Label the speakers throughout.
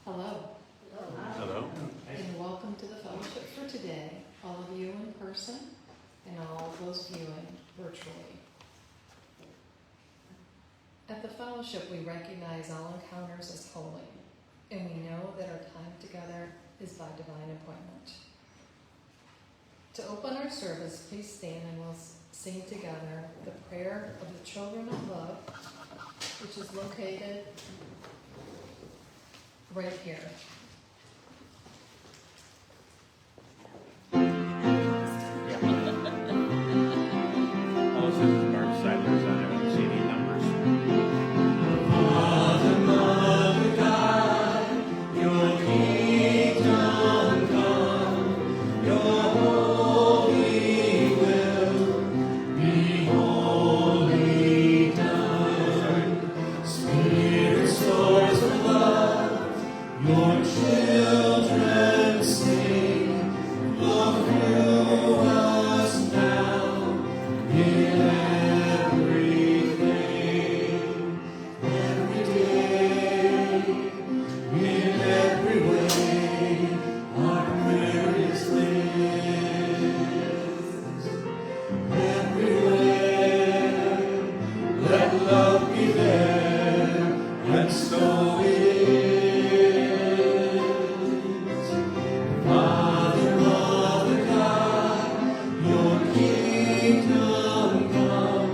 Speaker 1: Hello.
Speaker 2: Hello.
Speaker 1: And welcome to the fellowship for today, all of you in person and all of those viewing virtually. At the fellowship, we recognize all encounters as holy, and we know that our time together is by divine appointment. To open our service, please stand and we'll sing together the prayer of the children of love, which is located right here.
Speaker 2: All it says is Mark Seidler's on it. CD numbers.
Speaker 3: Father, Mother, God, your kingdom come, your holy will be wholly done. Spirit, source of love, your children sing, flow through us now in everything, every day, in every way, our prayer is this. Everywhere, let love be there, and so it is. Father, Mother, God, your kingdom come,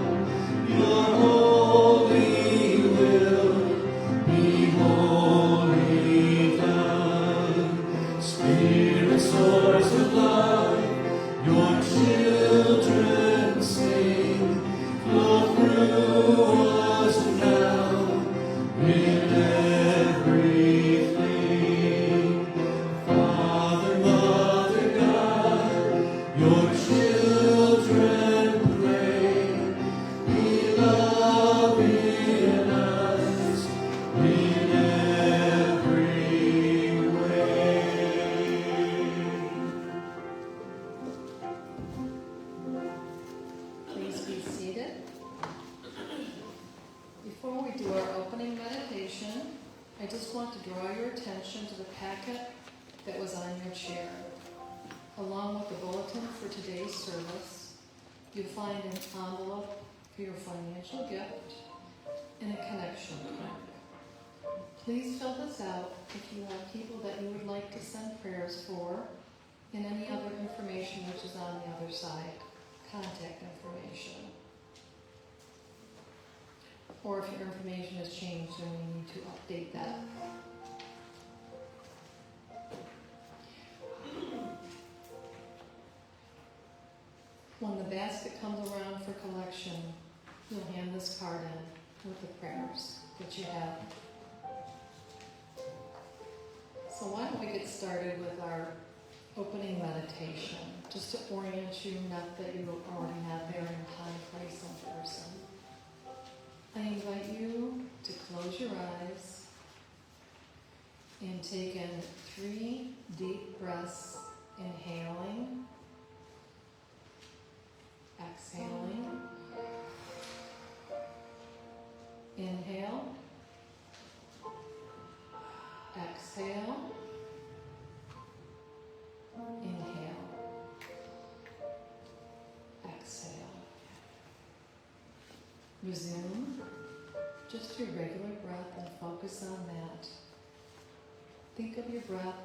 Speaker 3: your holy will be wholly done. Spirit, source of love, your children sing, flow through us now in everything. Father, Mother, God, your children pray, be love in us in every way.
Speaker 1: Please be seated. Before we do our opening meditation, I just want to draw your attention to the packet that was on your chair. Along with the bulletin for today's service, you'll find an envelope for your financial gift and a connection card. Please fill this out if you have people that you would like to send prayers for, and any other information which is on the other side, contact information. Or if your information has changed and we need to update that. When the basket comes around for collection, you'll hand this card in with the prayers that you have. So why don't we get started with our opening meditation, just to orient you, not that you already have there in time, place, and person. I invite you to close your eyes and take in 3 deep breaths, inhaling, exhaling, inhale, exhale, inhale, exhale. Resume just your regular breath and focus on that. Think of your breath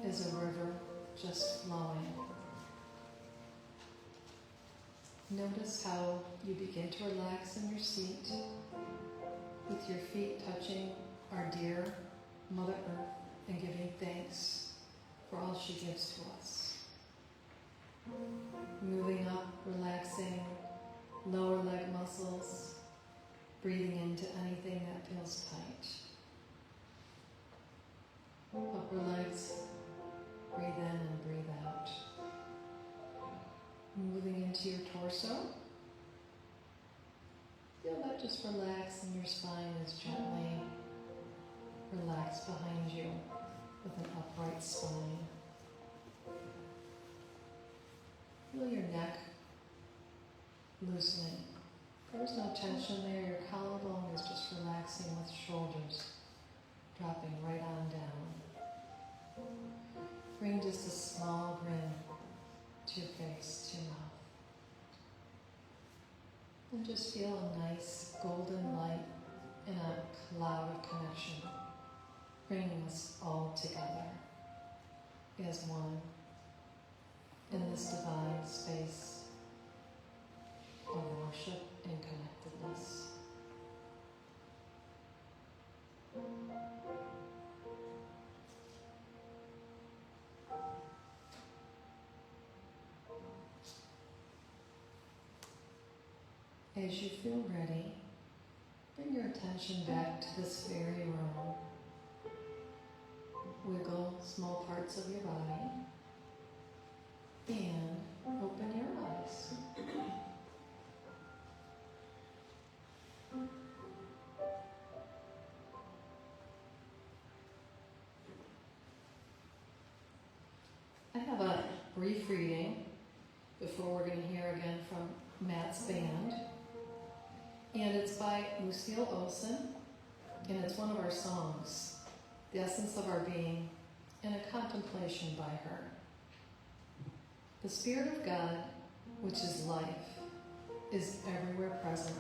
Speaker 1: as a river just flowing. Notice how you begin to relax in your seat with your feet touching our dear Mother Earth and giving thanks for all she gives to us. Moving up, relaxing lower leg muscles, breathing into anything that feels tight. Upper legs, breathe in and breathe out. Moving into your torso. Feel that just relax and your spine is gently relaxed behind you with an upright spine. Feel your neck loosening. There's no tension there. Your collarbone is just relaxing with shoulders dropping right on down. Bring just a small grin to your face, to your mouth. And just feel a nice golden light in a cloud of connection, bringing us all together as one in this divine space of worship and connectedness. As you feel ready, bring your attention back to this very room. Wiggle small parts of your body and open your eyes. I have a brief reading before we're going to hear again from Matt's band. And it's by Lucille Olson, and it's one of our songs, The Essence of Our Being, and a contemplation by her. The Spirit of God, which is life, is everywhere present.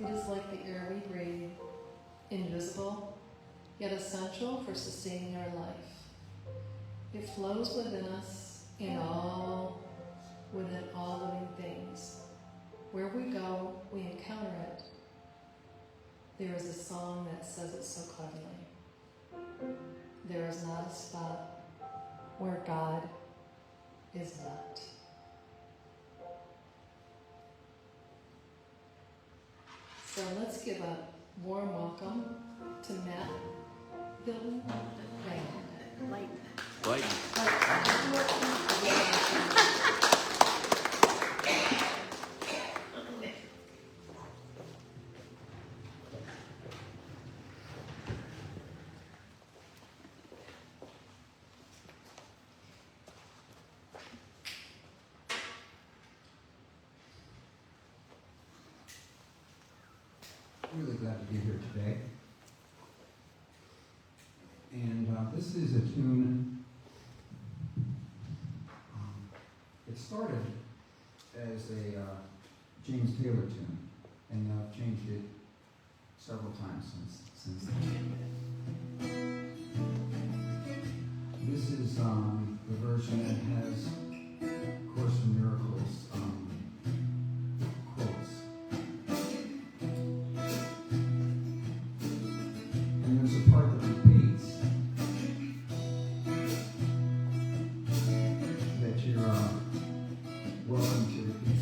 Speaker 1: It is like the air we breathe, invisible, yet essential for sustaining our life. It flows within us and within all living things. Where we go, we encounter it. There is a song that says it so cleverly. There is not a spot where God is not. So let's give a warm welcome to Matt Bilton Band.
Speaker 2: Light.
Speaker 4: Really glad to be here today. And this is a tune. It started as a James Taylor tune, and I've changed it several times since then. This is the version that has Course in Miracles quotes. And there's a part that repeats that you're welcome to repeat.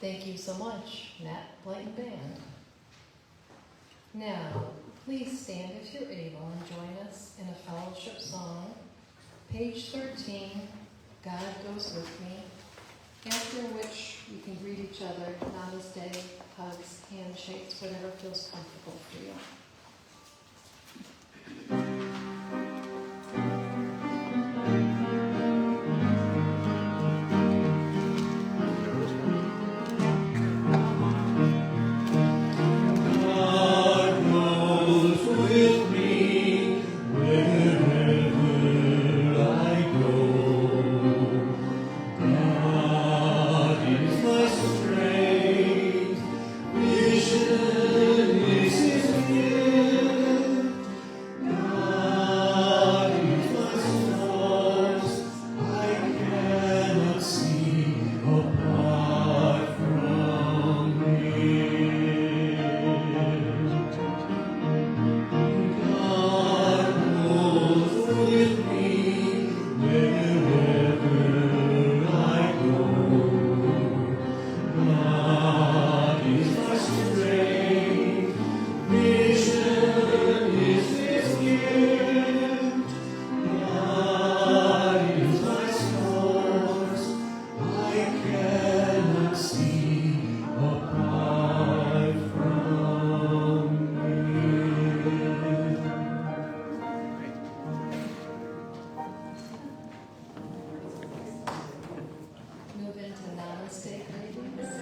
Speaker 1: Thank you so much, Matt Blanton Band. Now, please stand if you're able and join us in a fellowship song. Page 13, God Goes With Me, after which you can greet each other, namaste, hugs, handshakes, whatever feels comfortable for you.
Speaker 3: God goes with me wherever I go. God is my strength, vision is His gift. God is my source, I cannot see apart from Him. God goes with me wherever I go. God is my strength, vision is His gift. God is my source, I cannot see apart from Him.
Speaker 1: Move into namaste greetings.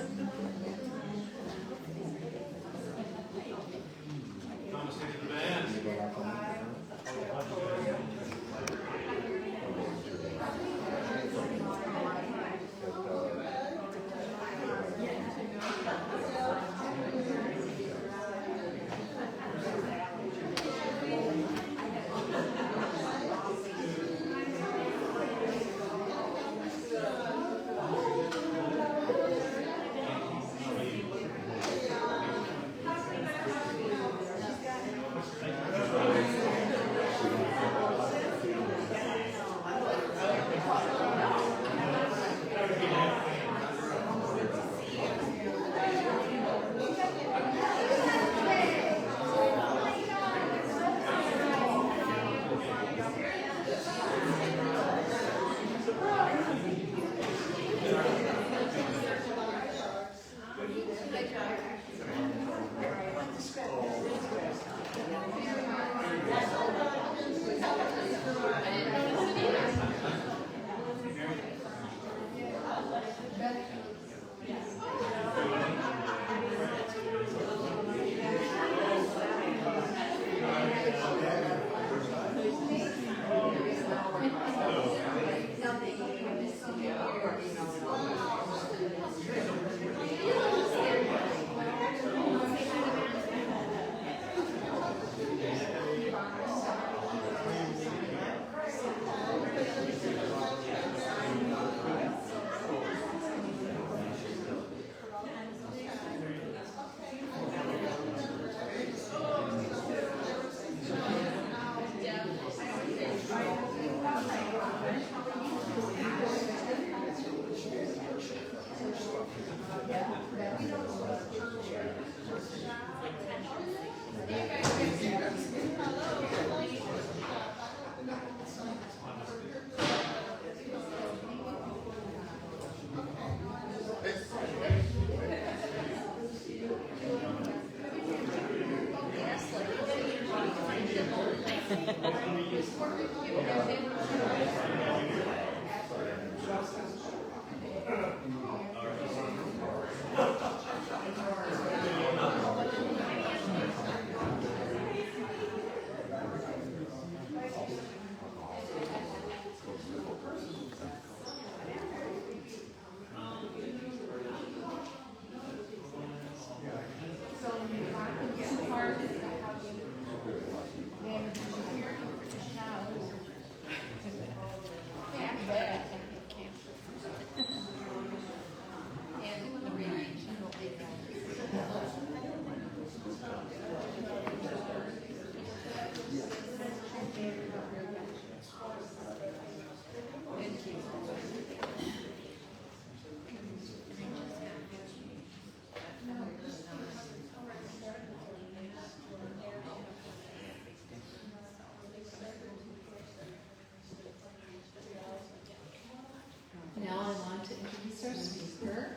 Speaker 1: introduce our speaker,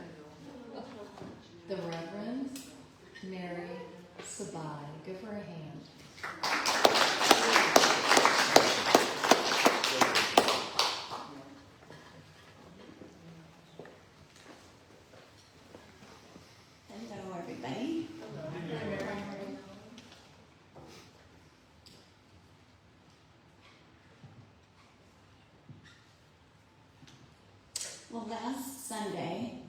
Speaker 1: the Reverend Mary Sabaj. Give her a hand.
Speaker 5: Hello, everybody. Well, last Sunday,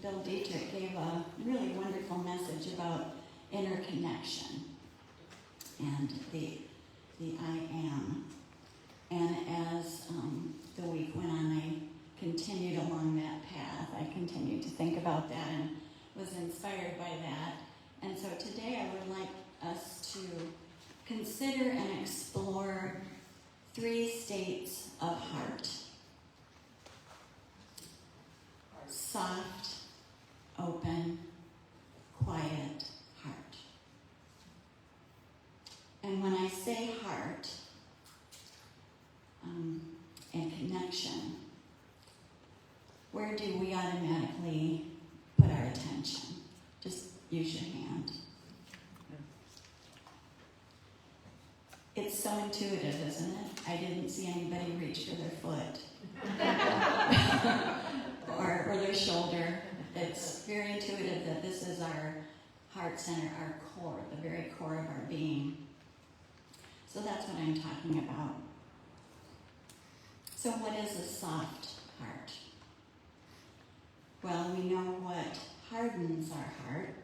Speaker 5: Bill Dietrich gave a really wonderful message about interconnection and the I am. And as the week went on, I continued along that path. I continued to think about that and was inspired by that. And so today I would like us to consider and explore 3 states of heart. Soft, open, quiet heart. And when I say heart and connection, where do we automatically put our attention? Just use your hand. It's so intuitive, isn't it? I didn't see anybody reach for their foot or their shoulder. It's very intuitive that this is our heart center, our core, the very core of our being. So that's what I'm talking about. So what is a soft heart? Well, we know what hardens our heart.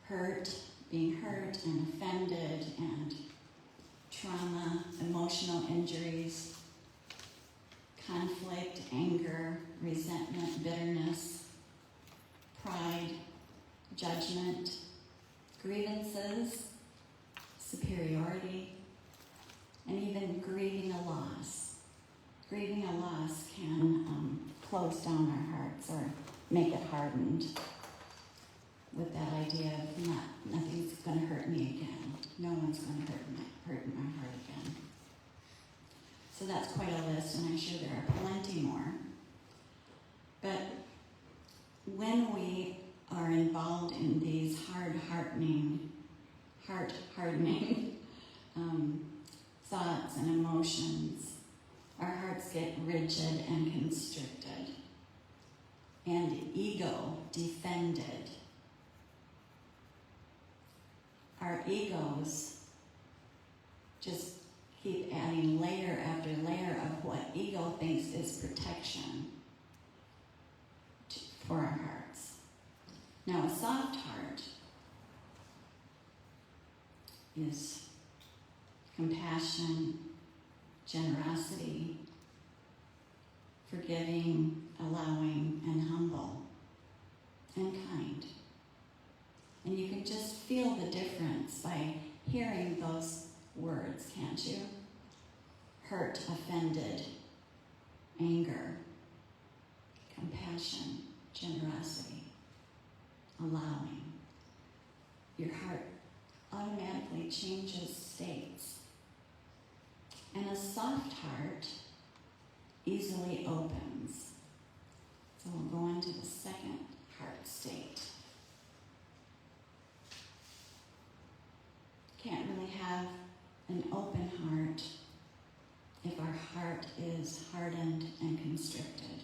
Speaker 5: Hurt, being hurt and offended, and trauma, emotional injuries, conflict, anger, resentment, bitterness, pride, judgment, grievances, superiority, and even grieving a loss. Grieving a loss can close down our hearts or make it hardened with that idea of nothing's going to hurt me again. No one's going to hurt my heart again. So that's quite a list, and I'm sure there are plenty more. But when we are involved in these heart-hardening thoughts and emotions, our hearts get rigid and constricted, and ego defended. Our egos just keep adding layer after layer of what ego thinks is protection for our hearts. Now, a soft heart is compassion, generosity, forgiving, allowing, and humble, and kind. And you can just feel the difference by hearing those words, can't you? Hurt, offended, anger, compassion, generosity, allowing. Your heart automatically changes states. And a soft heart easily opens. So we'll go on to the second heart state. Can't really have an open heart if our heart is hardened and constricted.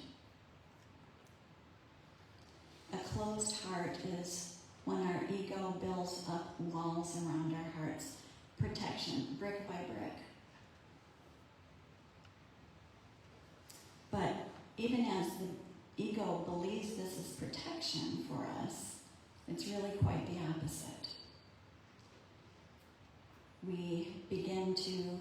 Speaker 5: A closed heart is when our ego builds up walls around our hearts, protection, brick by brick. But even as the ego believes this is protection for us, it's really quite the opposite. We begin to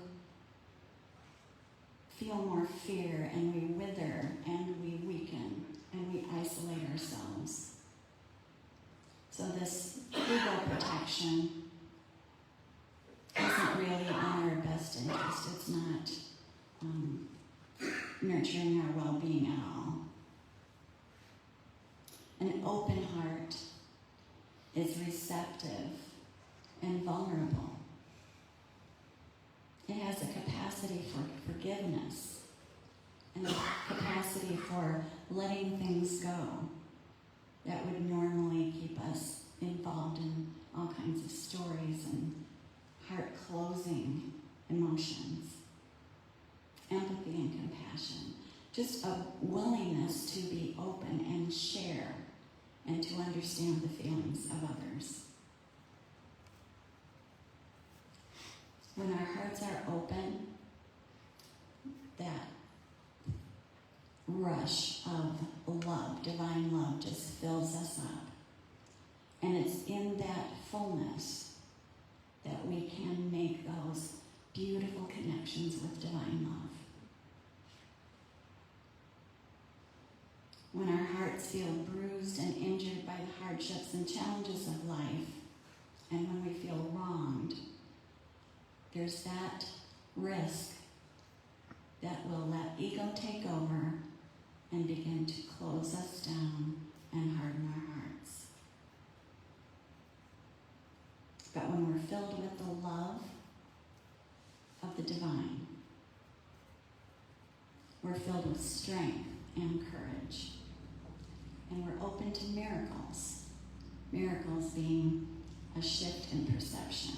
Speaker 5: feel more fear, and we wither, and we weaken, and we isolate ourselves. So this ego protection isn't really in our best interest. It's not nurturing our well-being at all. An open heart is receptive and vulnerable. It has a capacity for forgiveness and a capacity for letting things go that would normally keep us involved in all kinds of stories and heart-closing emotions. Empathy and compassion. Just a willingness to be open and share and to understand the feelings of others. When our hearts are open, that rush of love, divine love, just fills us up. And it's in that fullness that we can make those beautiful connections with divine love. When our hearts feel bruised and injured by the hardships and challenges of life, and when we feel wronged, there's that risk that will let ego take over and begin to close us down and harden our hearts. But when we're filled with the love of the divine, we're filled with strength and courage. And we're open to miracles. Miracles being a shift in perception.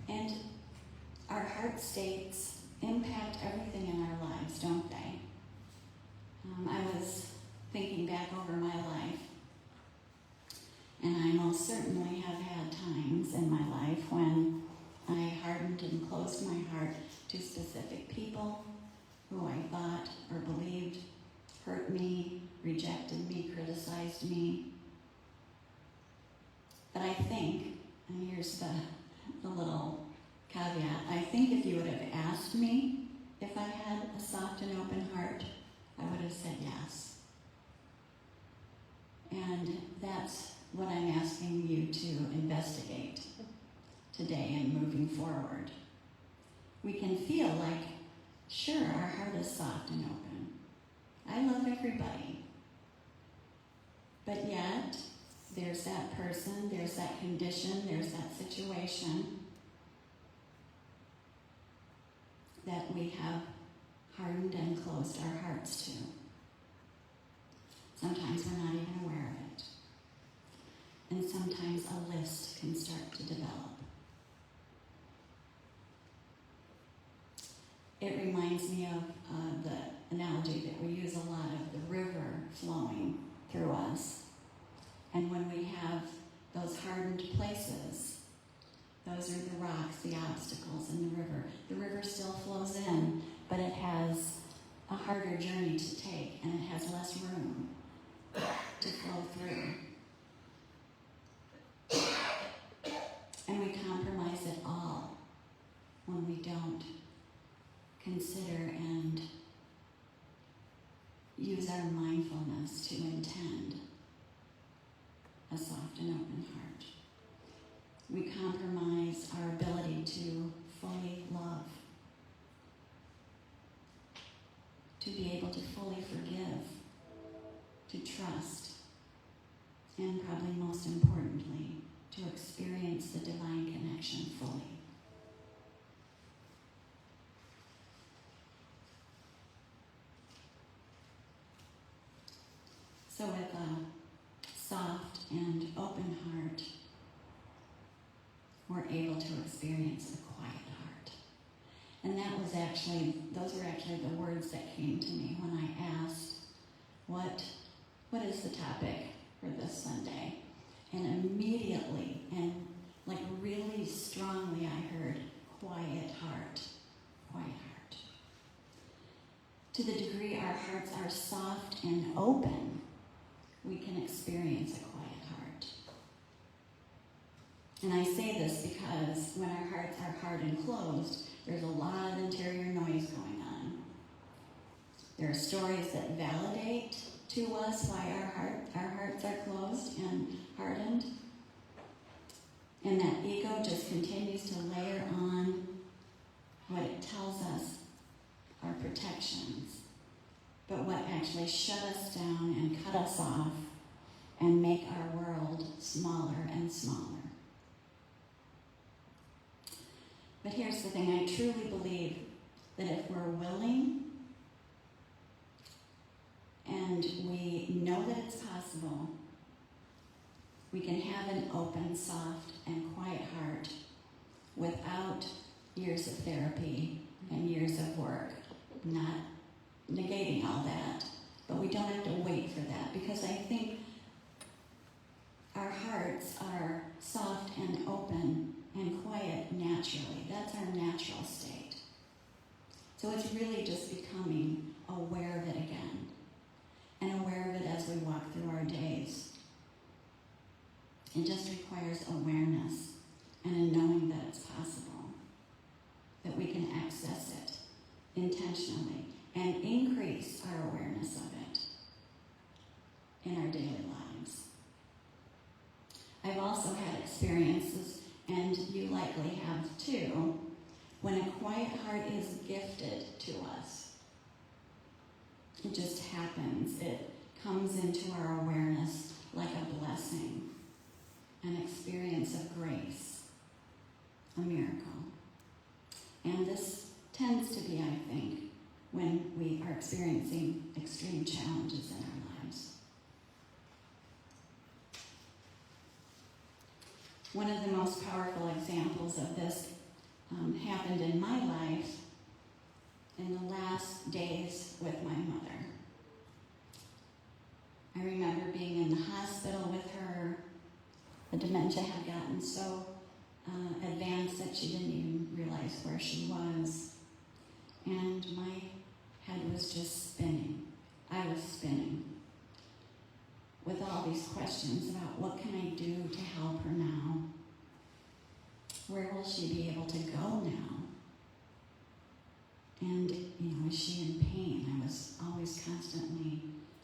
Speaker 5: And our heart states impact everything in our lives, don't they? I was thinking back over my life, and I most certainly have had times in my life when I hardened and closed my heart to specific people who I thought or believed hurt me, rejected me, criticized me. But I think, and here's the little caveat, I think if you would have asked me if I had a soft and open heart, I would have said yes. And that's what I'm asking you to investigate today and moving forward. We can feel like, sure, our heart is soft and open. I love everybody. But yet, there's that person, there's that condition, there's that situation that we have hardened and closed our hearts to. Sometimes we're not even aware of it. And sometimes a list can start to develop. It reminds me of the analogy that we use a lot of the river flowing through us. And when we have those hardened places, those are the rocks, the obstacles in the river. The river still flows in, but it has a harder journey to take, and it has less room to flow through. And we compromise it all when we don't consider and use our mindfulness to intend a soft and open heart. We compromise our ability to fully love, to be able to fully forgive, to trust, and probably most importantly, to experience the divine connection fully. So with a soft and open heart, we're able to experience a quiet heart. And those were actually the words that came to me when I asked, what is the topic for this Sunday? And immediately, and like really strongly, I heard, quiet heart, quiet heart. To the degree our hearts are soft and open, we can experience a quiet heart. And I say this because when our hearts are hard and closed, there's a lot of interior noise going on. There are stories that validate to us why our hearts are closed and hardened. And that ego just continues to layer on what it tells us are protections. But what actually shut us down and cut us off and make our world smaller and smaller. But here's the thing, I truly believe that if we're willing and we know that it's possible, we can have an open, soft, and quiet heart without years of therapy and years of work. Not negating all that, but we don't have to wait for that, because I think our hearts are soft and open and quiet naturally. That's our natural state. So it's really just becoming aware of it again, and aware of it as we walk through our days. It just requires awareness and a knowing that it's possible, that we can access it intentionally and increase our awareness of it in our daily lives. I've also had experiences, and you likely have too, when a quiet heart is gifted to us. It just happens. It comes into our awareness like a blessing, an experience of grace, a miracle. And this tends to be, I think, when we are experiencing extreme challenges in our lives. One of the most powerful examples of this happened in my life in the last days with my mother. I remember being in the hospital with her. The dementia had gotten so advanced that she didn't even realize where she was. And my head was just spinning. I was spinning with all these questions about what can I do to help her now? Where will she be able to go now? And, is she in pain? I was always constantly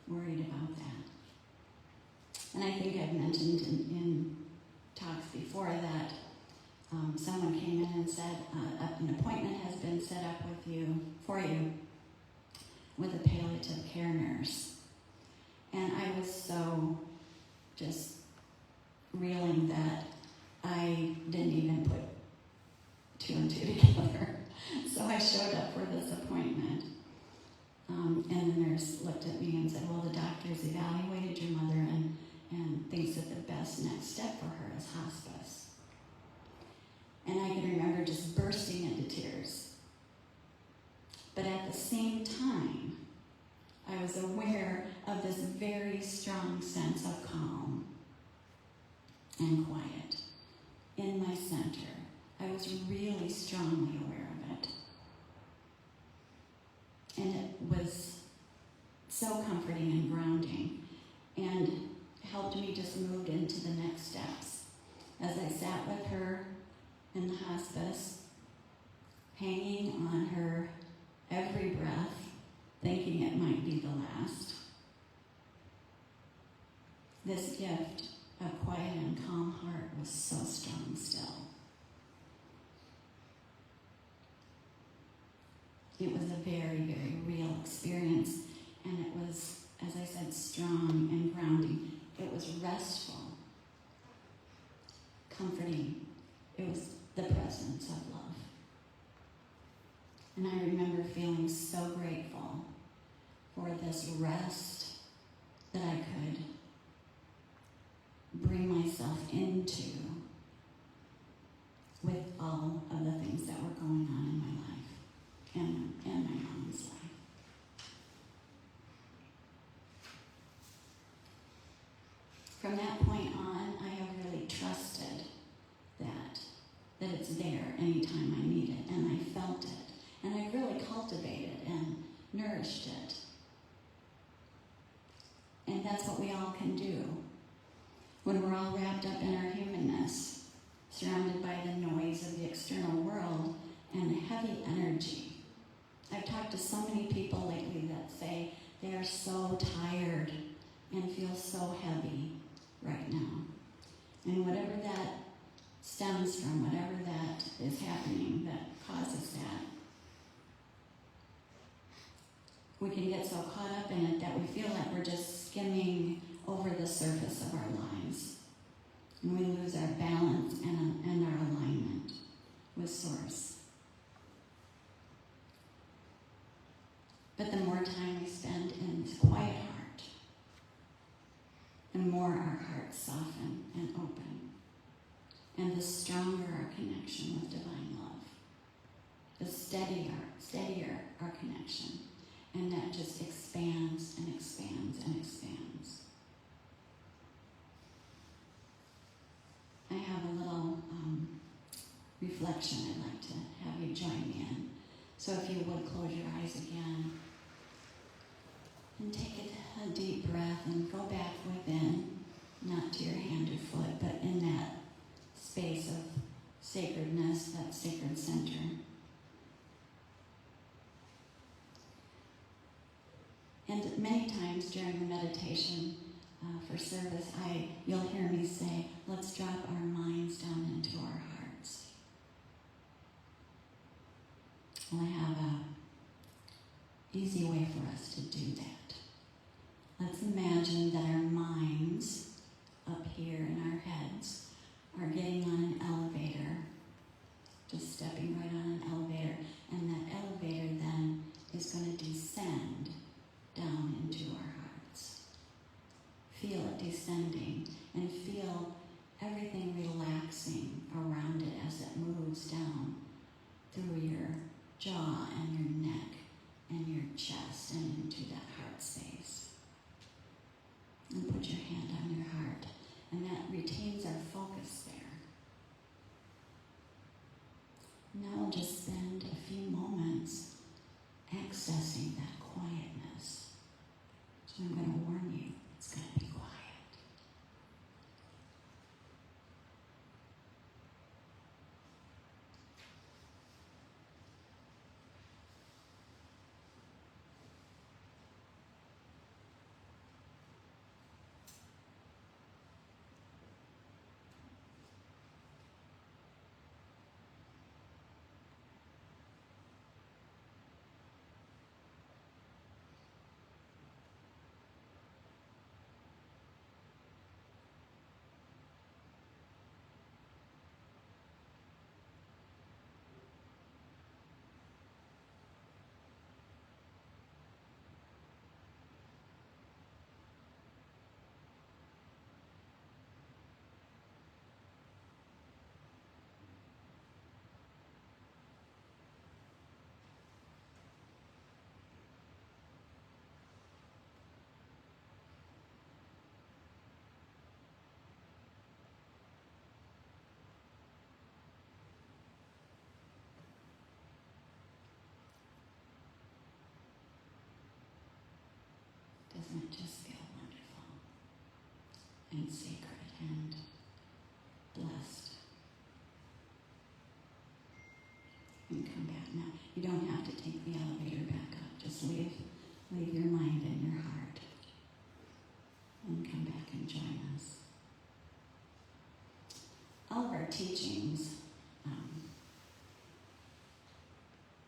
Speaker 5: worried about that. And I think I've mentioned in talks before that someone came in and said, an appointment has been set up for you with a palliative care nurse. And I was so just reeling that I didn't even put two and two together. So I showed up for this appointment. And the nurse looked at me and said, well, the doctor's evaluated your mother and thinks that the best next step for her is hospice. And I can remember just bursting into tears. But at the same time, I was aware of this very strong sense of calm and quiet in my center. I was really strongly aware of it. And it was so comforting and grounding, and helped me just move into the next steps. As I sat with her in the hospice, hanging on her every breath, thinking it might be the last, this gift of quiet and calm heart was so strong still. It was a very, very real experience, and it was, as I said, strong and grounding. It was restful, comforting. It was the presence of love. And I remember feeling so grateful for this rest that I could bring myself into with all of the things that were going on in my life and my mom's life. From that point on, I have really trusted that it's there anytime I need it, and I felt it. And I really cultivated and nourished it. And that's what we all can do when we're all wrapped up in our humanness, surrounded by the noise of the external world and the heavy energy. I've talked to so many people lately that say they are so tired and feel so heavy right now. And whatever that stems from, whatever that is happening that causes that, we can get so caught up in it that we feel like we're just skimming over the surface of our lives. And we lose our balance and our alignment with Source. But the more time we spend in this quiet heart, the more our hearts soften and open, and the stronger our connection with divine love, the steadier our connection, and that just expands and expands and expands. I have a little reflection I'd like to have you join me in. So if you would close your eyes again and take a deep breath and go back within, not to your hand or foot, but in that space of sacredness, that sacred center. And many times during the meditation for service, you'll hear me say, let's drop our minds down into our hearts. Well, I have an easy way for us to do that. Let's imagine that our minds up here in our heads are getting on an elevator, just stepping right on an elevator, and that elevator then is going to descend down into our hearts. Feel it descending and feel everything relaxing around it as it moves down through your jaw and your neck and your chest and into that heart space. And put your hand on your heart, and that retains our focus there. Now we'll just spend a few moments accessing that quietness. So I'm going to warn you, it's going to be quiet. Doesn't it just feel wonderful and sacred and blessed? And come back now. You don't have to take the elevator back up. Just leave your mind and your heart. And come back and join us. All of our teachings,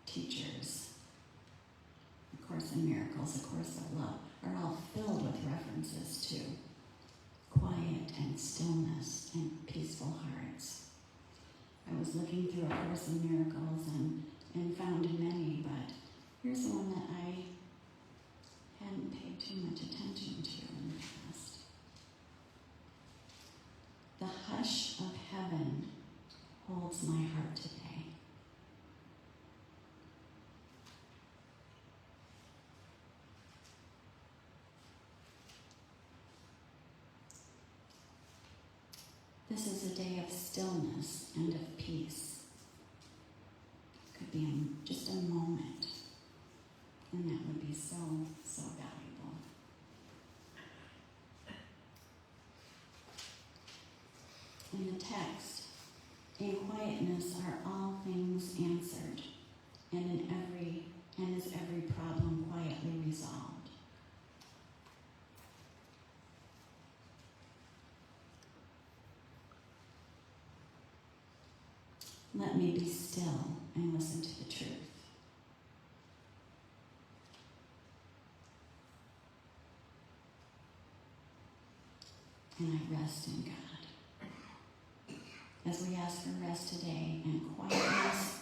Speaker 5: teachers, A Course in Miracles, A Course of Love, are all filled with references to quiet and stillness and peaceful hearts. I was looking through A Course in Miracles and found many, but here's the one that I hadn't paid too much attention to in the past. The hush of heaven holds my heart today. This is a day of stillness and of peace. Could be just a moment, and that would be so, so valuable. In the text, in quietness are all things answered, and is every problem quietly resolved. Let me be still and listen to the truth. and I rest in God. As we ask for rest today and quietness,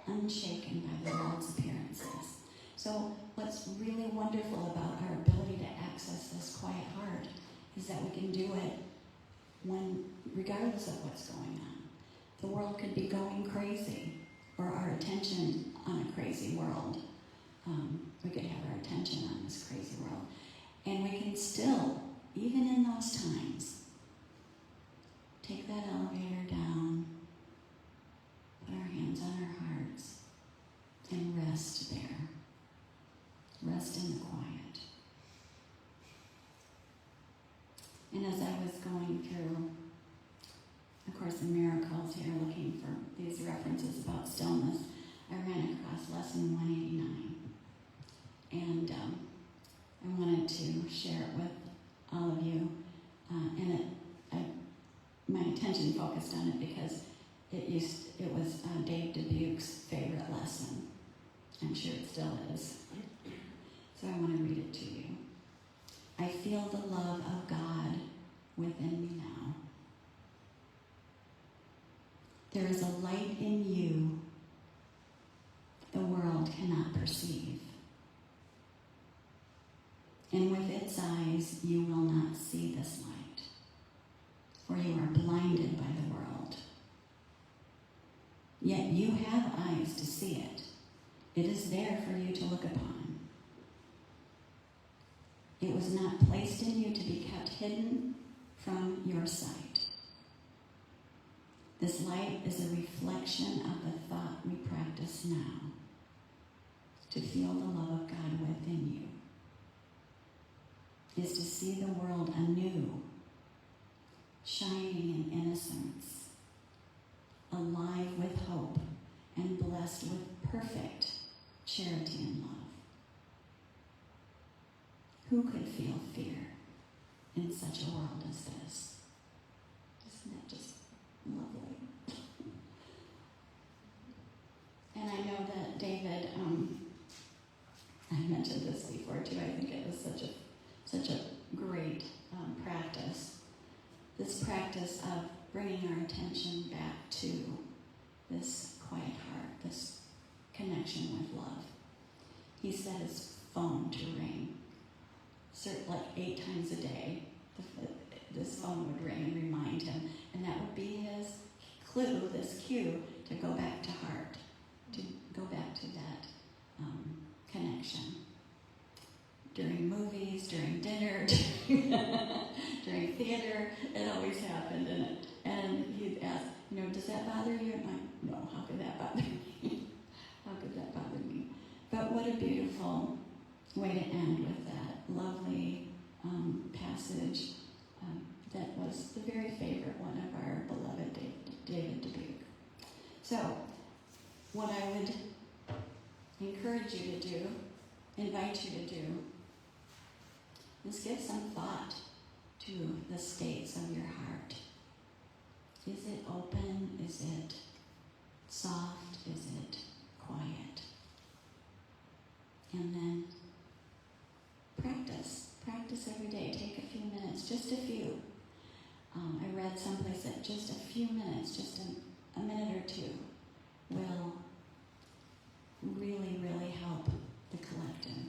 Speaker 5: unshaken by the world's appearances. So what's really wonderful about our ability to access this quiet heart is that we can do it regardless of what's going on. The world could be going crazy, or our attention on a crazy world. We could have our attention on this crazy world. And we can still, even in those times, take that elevator down, put our hands on our hearts, and rest there. Rest in the quiet. And as I was going through A Course in Miracles here, looking for these references about stillness, I ran across lesson 189. And I wanted to share it with all of you. My attention focused on it because it was Dave Dubuque's favorite lesson. I'm sure it still is. So I want to read it to you. I feel the love of God within me now. There is a light in you the world cannot perceive. And with its eyes, you will not see this light, for you are blinded by the world. Yet you have eyes to see it. It is there for you to look upon. It was not placed in you to be kept hidden from your sight. This light is a reflection of the thought we practice now, to feel the love of God within you, is to see the world anew, shining in innocence, alive with hope, and blessed with perfect charity and love. Who could feel fear in such a world as this? Isn't that just lovely? And I know that David, I mentioned this before too, I think it was such a great practice. This practice of bringing our attention back to this quiet heart, this connection with love. He set his phone to ring, like 8 times a day. This phone would ring and remind him, and that would be his clue, this cue, to go back to heart, to go back to that connection. During movies, during dinner, during theater, it always happened, and he'd ask, does that bother you? And I'm, no, how could that bother me? How could that bother me? But what a beautiful way to end with that lovely passage that was the very favorite one of our beloved David Dubuque. So, what I would encourage you to do, invite you to do, is give some thought to the states of your heart. Is it open? Is it soft? Is it quiet? And then practice every day. Take a few minutes, just a few. I read someplace that just a few minutes, just a minute or two, will really, really help the collective.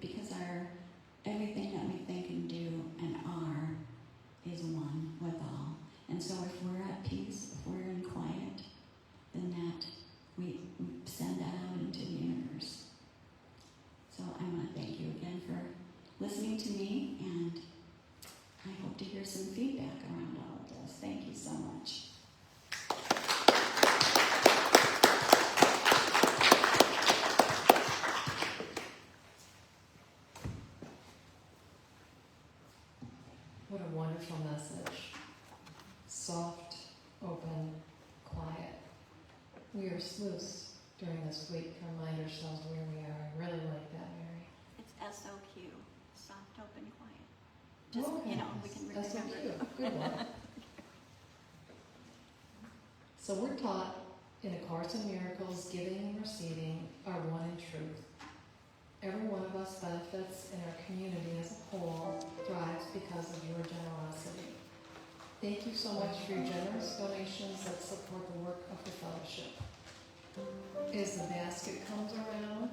Speaker 5: Because everything that we think and do and are is one with all. And so if we're at peace, if we're in quiet, then that we send that out into the universe. So I want to thank you again for listening to me, and I hope to hear some feedback around all of this. Thank you so much.
Speaker 1: What a wonderful message. Soft, open, quiet. We are sleuths during this week to remind ourselves where we are. I really like that, Mary.
Speaker 5: It's SOQ, soft, open, quiet. Just,
Speaker 1: Okay.
Speaker 5: We can
Speaker 1: That's so
Speaker 5: remember.
Speaker 1: cute. Good one. So we're taught in A Course in Miracles, giving and receiving are one in truth. Every one of us benefits, and our community as a whole thrives because of your generosity. Thank you so much for your generous donations that support the work of the fellowship. As the basket comes around,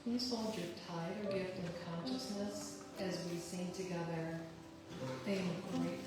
Speaker 1: please hold your tithe or gift in consciousness as we sing together, I am grateful.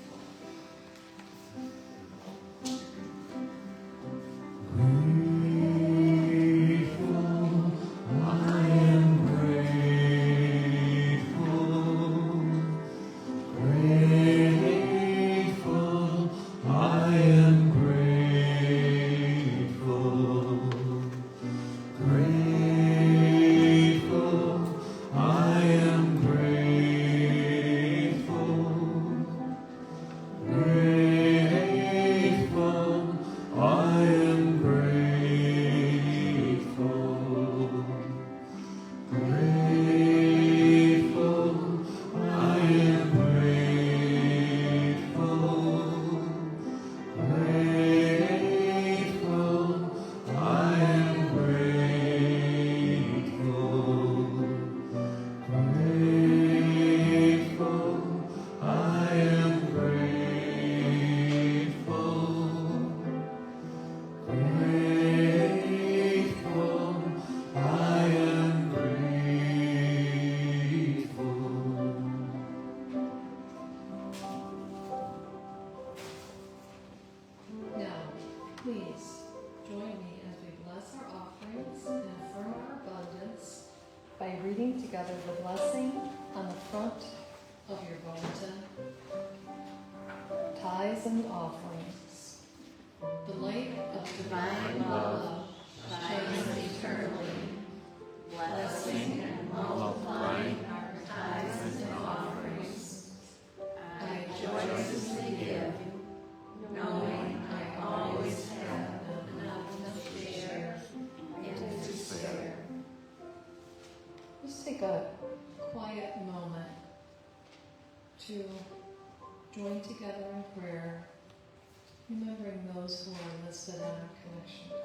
Speaker 1: Please join me as we bless our offerings and affirm our abundance by reading together the blessing on the front of your bulletin. Tithes and offerings. The light of divine love shines eternally, blessing and multiplying our tithes and offerings. I joyously give, knowing I always have enough to share and to spare. Let's take a quiet moment to join together in prayer, remembering those who are listed on our connection card.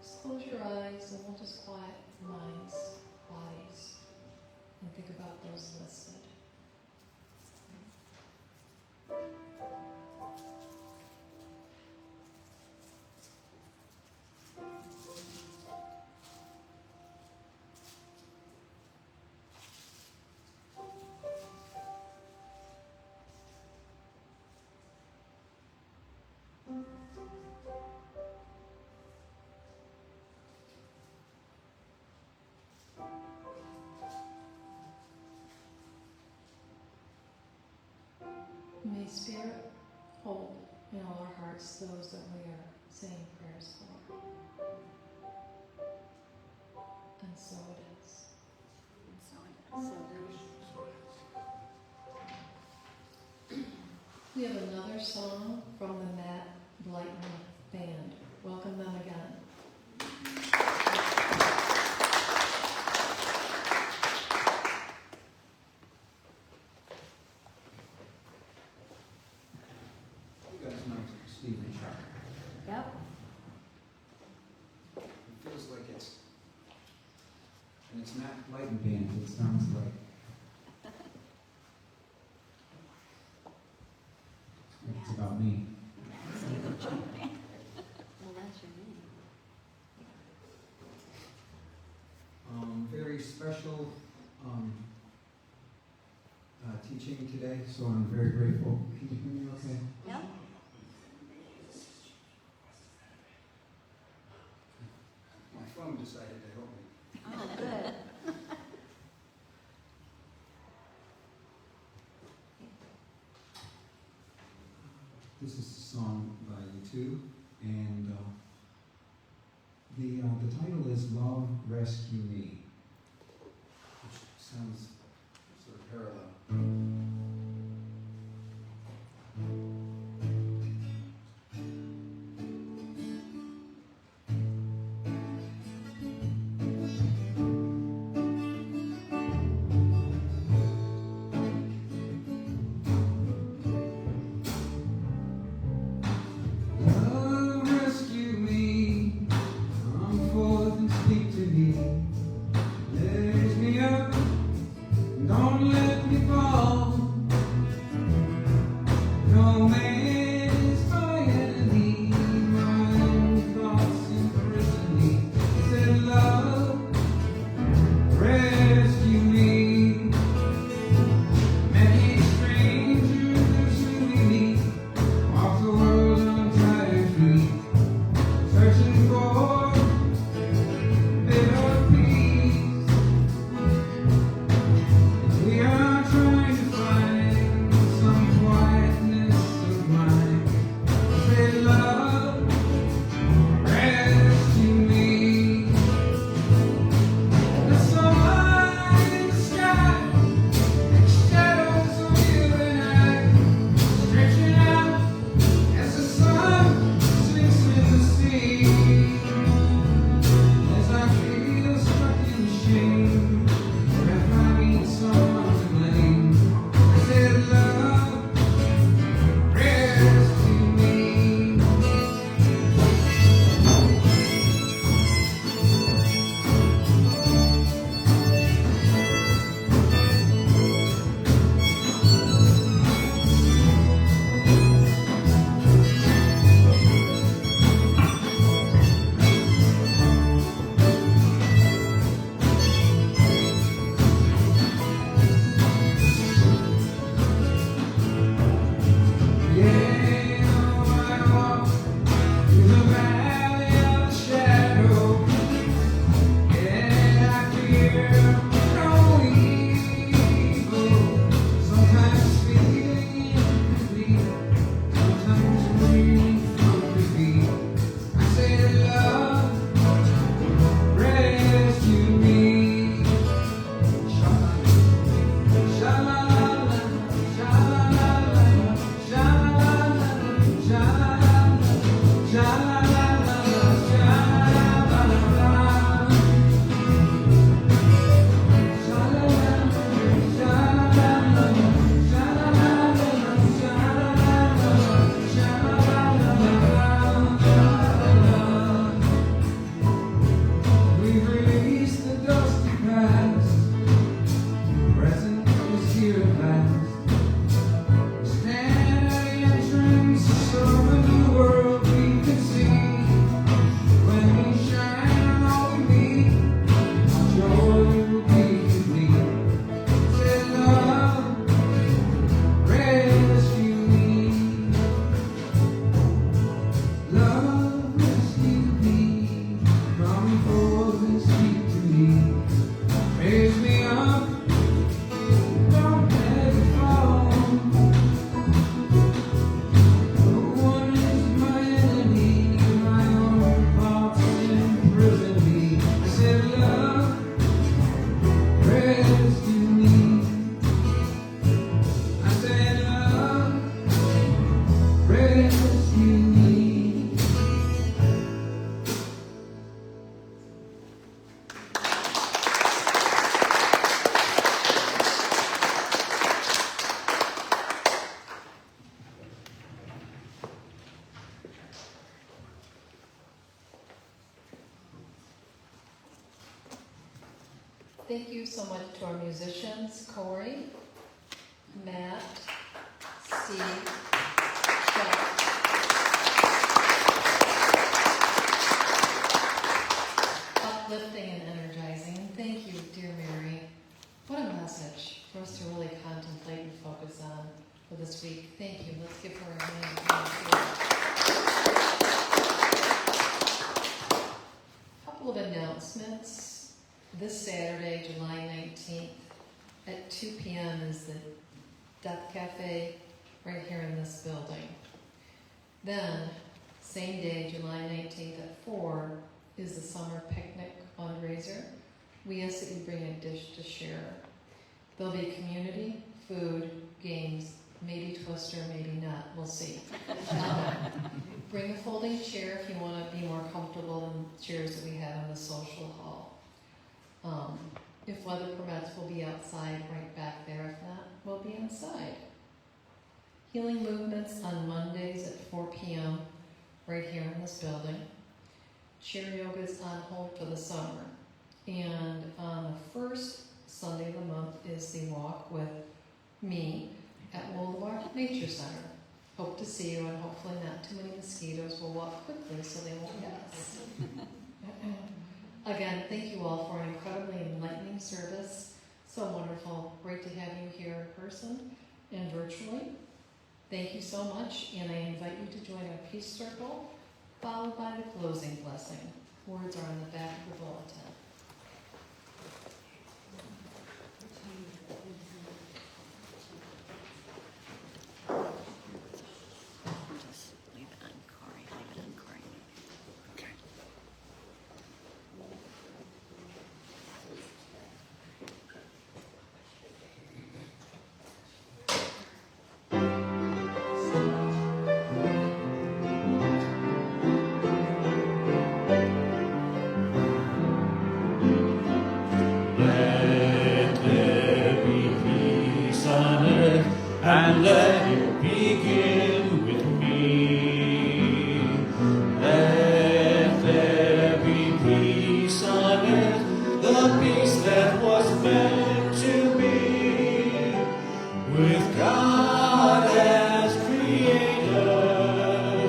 Speaker 1: Just close your eyes and we'll just quiet minds, bodies, and think about those listed. May Spirit hold in all our hearts those that we are saying prayers for. And so it is. We have another song from the Matt Blyton Band. Welcome them again.
Speaker 5: Yep.
Speaker 4: It feels like and it's Matt Lighten Band, it sounds like. It's about me.
Speaker 5: Well, that's your name.
Speaker 4: Very special teaching today, so I'm very grateful. Can you hear me okay?
Speaker 5: Yep.
Speaker 4: My phone decided to help me.
Speaker 5: Oh, good.
Speaker 4: This is a song by U2, and the title is Love Rescue Me, which sounds sort of parallel. Love rescue me, come forth and speak to me. Lift me up, don't let me fall. No man
Speaker 1: thank you so much to our musicians, Corey, Matt, Steve, Chuck. Uplifting and energizing. And thank you, dear Mary. What a message for us to really contemplate and focus on for this week. Thank you. Let's give her a hand. A couple of announcements. This Saturday, July 19th, at 2 p.m. is the Death Cafe right here in this building. Then, same day, July 19th at 4, is the summer picnic fundraiser. We ask that you bring a dish to share. There'll be community, food, games, maybe Twister, maybe not, we'll see. Bring a folding chair if you want to be more comfortable than chairs that we have in the social hall. If weather permits, we'll be outside right back there. If not, we'll be inside. Healing movements on Mondays at 4 p.m. right here in this building. Chair yoga is on hold for the summer. And on the first Sunday of the month is the walk with me at Woldemar Nature Center. Hope to see you, and hopefully not too many mosquitoes. Will walk quickly so they won't get us. Again, thank you all for an incredibly enlightening service. So wonderful. Great to have you here in person and virtually. Thank you so much, and I invite you to join our Peace Circle, followed by the closing blessing. Words are on the back of the bulletin.
Speaker 5: Just leave it on Corey. Leave it on Corey.
Speaker 2: Okay.
Speaker 3: Let there be peace on earth, and let it begin with me. Let there be peace on earth, the peace that was meant to be. With God as creator,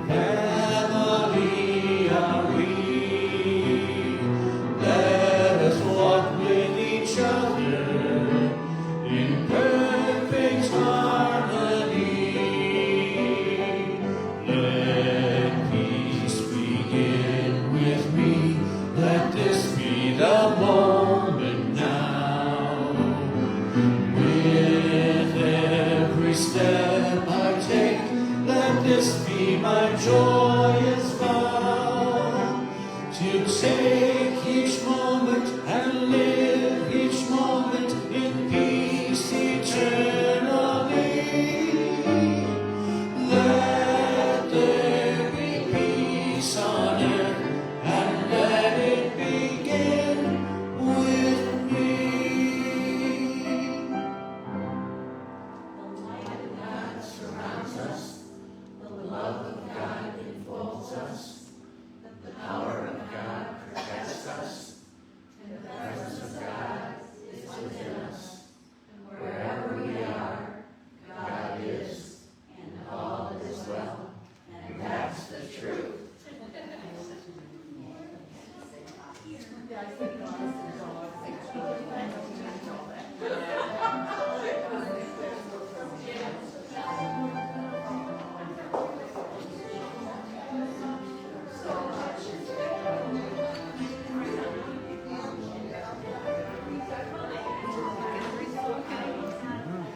Speaker 3: family are we. Let us walk with each other in perfect harmony. Let peace begin with me. Let this be the moment now. With every step I take, let this be my joyous vow. To take each moment and live each moment in peace eternally. Let there be peace on earth, and let it begin with me.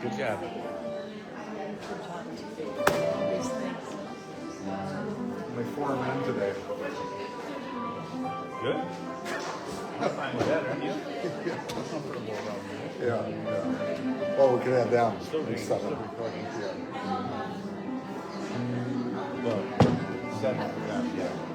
Speaker 2: Good job.
Speaker 6: Only 4 men today.
Speaker 2: Good. I'm fine with that, aren't you?
Speaker 6: Comfortable around here. Yeah. Well, we can add down.
Speaker 2: Still being-
Speaker 6: Seven.
Speaker 2: still recording.
Speaker 6: Yeah.
Speaker 2: Well, 7 for them, yeah.